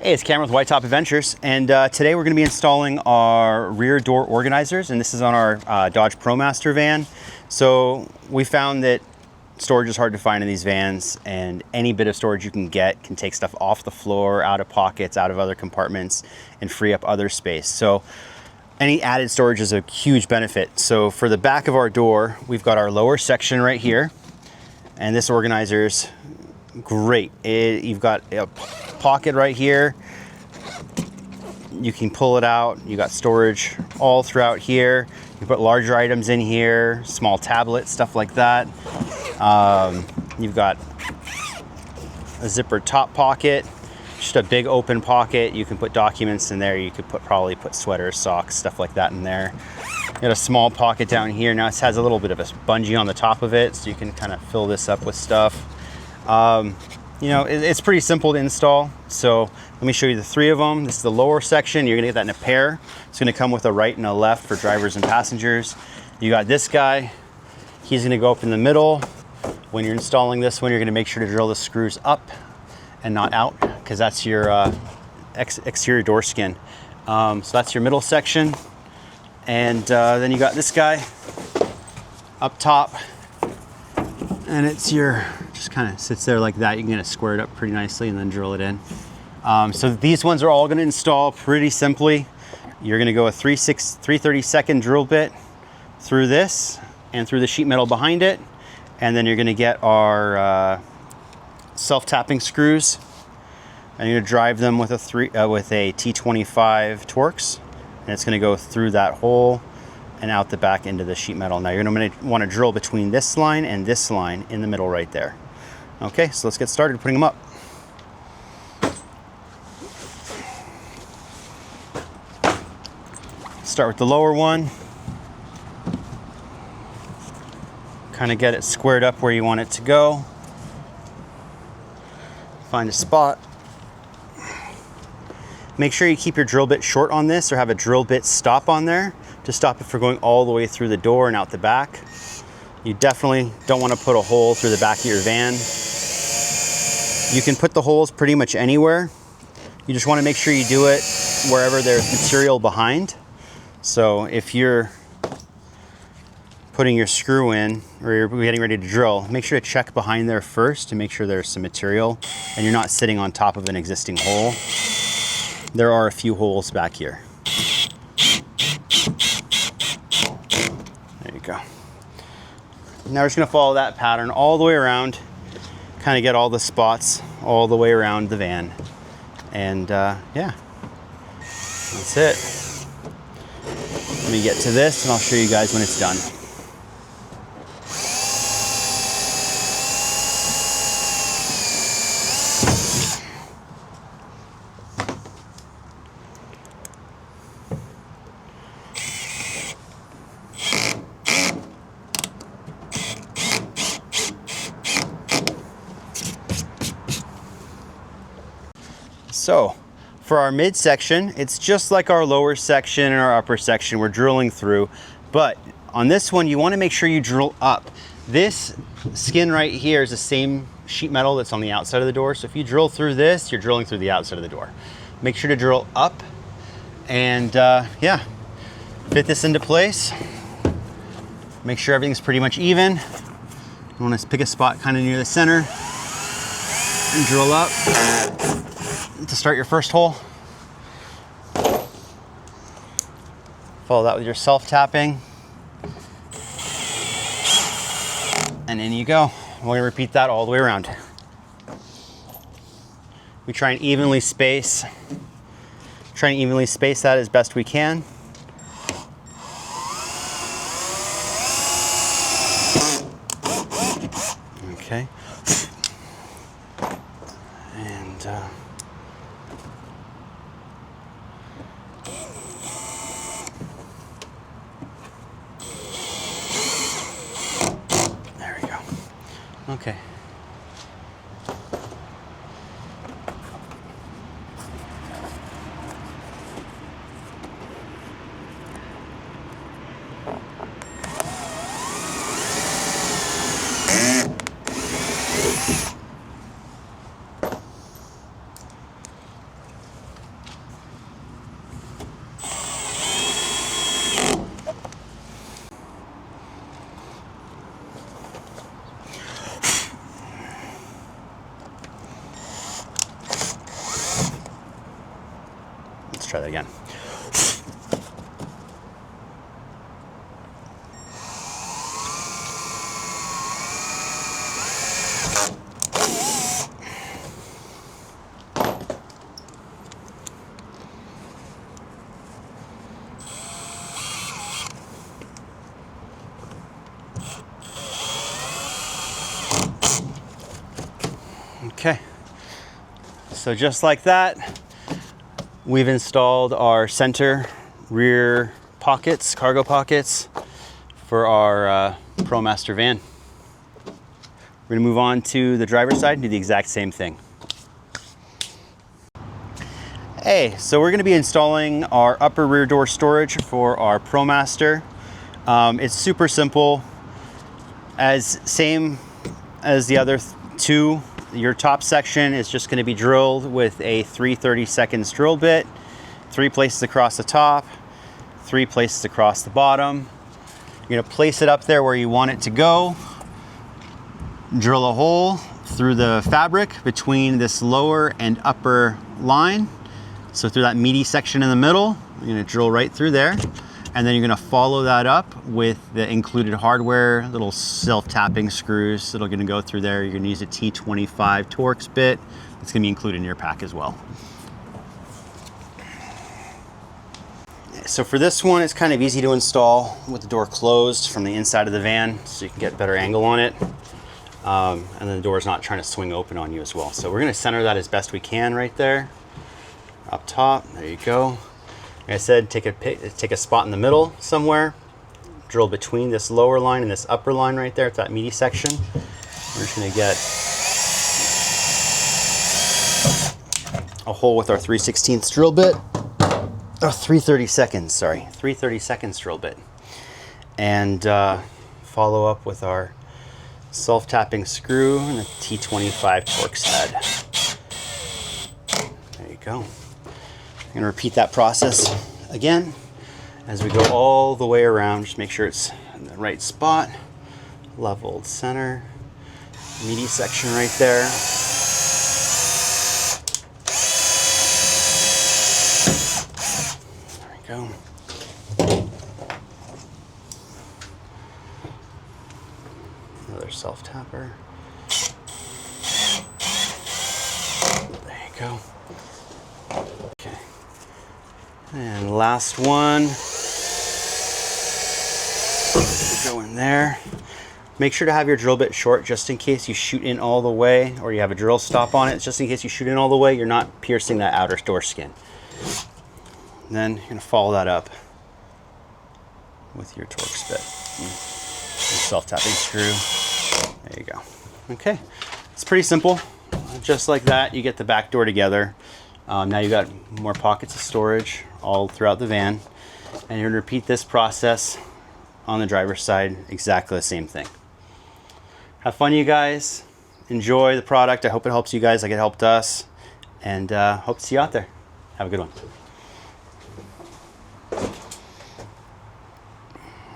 Hey, it's Cameron with White Top Adventures, and today we're going to be installing our rear door organizers, and this is on our Dodge Promaster van. So we found that storage is hard to find in these vans, and any bit of storage you can get can take stuff off the floor, out of pockets, out of other compartments, and free up other space. So any added storage is a huge benefit. So for the back of our door, we've got our lower section right here, and this organizer's great. You've got a pocket right here. You can pull it out. You got storage all throughout here. You put larger items in here, small tablets, stuff like that. You've got a zipper top pocket, just a big open pocket. You can put documents in there. You could probably put sweaters, socks, stuff like that in there. You got a small pocket down here. Now it has a little bit of a bungee on the top of it, so you can kind of fill this up with stuff. You know, it's pretty simple to install. So let me show you the three of them. This is the lower section. You're gonna get that in a pair. It's gonna come with a right and a left for drivers and passengers. You got this guy. He's gonna go up in the middle. When you're installing this one, you're gonna make sure to drill the screws up and not out, because that's your exterior door skin. So that's your middle section. And then you got this guy up top. And it's just kind of sits there like that. You can kind of square it up pretty nicely and then drill it in. So these ones are all going to install pretty simply. You're going to go a 3/32 drill bit through this and through the sheet metal behind it. And then you're going to get our self-tapping screws. And you're going to drive them with a T25 Torx. And it's going to go through that hole and out the back into the sheet metal. Now you're going to want to drill between this line and this line in the middle right there. Okay, so let's get started putting them up. Start with the lower one. Kind of get it squared up where you want it to go. Find a spot. Make sure you keep your drill bit short on this, or have a drill bit stop on there to stop it from going all the way through the door and out the back. You definitely don't want to put a hole through the back of your van. You can put the holes pretty much anywhere. You just want to make sure you do it wherever there's material behind. So if you're putting your screw in, or you're getting ready to drill, make sure to check behind there first to make sure there's some material and you're not sitting on top of an existing hole. There are a few holes back here. There you go. Now we're just gonna follow that pattern all the way around, kind of get all the spots all the way around the van. And yeah, that's it. Let me get to this and I'll show you guys when it's done. So for our midsection, it's just like our lower section and our upper section we're drilling through, but on this one, you want to make sure you drill up. This skin right here is the same sheet metal that's on the outside of the door. So if you drill through this, you're drilling through the outside of the door. Make sure to drill up and yeah, fit this into place. Make sure everything's pretty much even. You want to pick a spot kind of near the center and drill up to start your first hole. Follow that with your self-tapping. And in you go. We're going to repeat that all the way around. We try and evenly space that as best we can. Okay. And there we go. Okay. try that again. Okay, so just like that, we've installed our center rear pockets, cargo pockets for our Promaster van. We're gonna move on to the driver's side and do the exact same thing. Hey, so we're gonna be installing our upper rear door storage for our Promaster. It's super simple, same as the other two. Your top section is just going to be drilled with a 3/32 drill bit, 3 places across the top, 3 places across the bottom. You're going to place it up there where you want it to go. Drill a hole through the fabric between this lower and upper line. So through that meaty section in the middle, you're going to drill right through there. And then you're going to follow that up with the included hardware, little self-tapping screws that are going to go through there. You're going to use a T25 Torx bit. It's going to be included in your pack as well. So for this one, it's kind of easy to install with the door closed from the inside of the van, so you can get a better angle on it. And then the door is not trying to swing open on you as well. So we're going to center that as best we can right there. Up top, there you go. Like I said, take a spot in the middle somewhere, drill between this lower line and this upper line right there at that meaty section. We're just going to get a hole with our 3/16 drill bit, or 3/32, sorry, 3/32 drill bit, and follow up with our self-tapping screw and a T25 Torx head. There you go. I'm going to repeat that process again as we go all the way around. Just make sure it's in the right spot, leveled center, meaty section right there. There we go. Another self-tapper. There you go. And last one, go in there. Make sure to have your drill bit short just in case you shoot in all the way, or you have a drill stop on it, just in case you shoot in all the way, you're not piercing that outer door skin. And then you're going to follow that up with your Torx bit. And self-tapping screw. There you go. Okay, it's pretty simple. Just like that, you get the back door together. Now you've got more pockets of storage all throughout the van, and you're going to repeat this process on the driver's side, exactly the same thing. Have fun, you guys. Enjoy the product. I hope it helps you guys like it helped us, and hope to see you out there. Have a good one.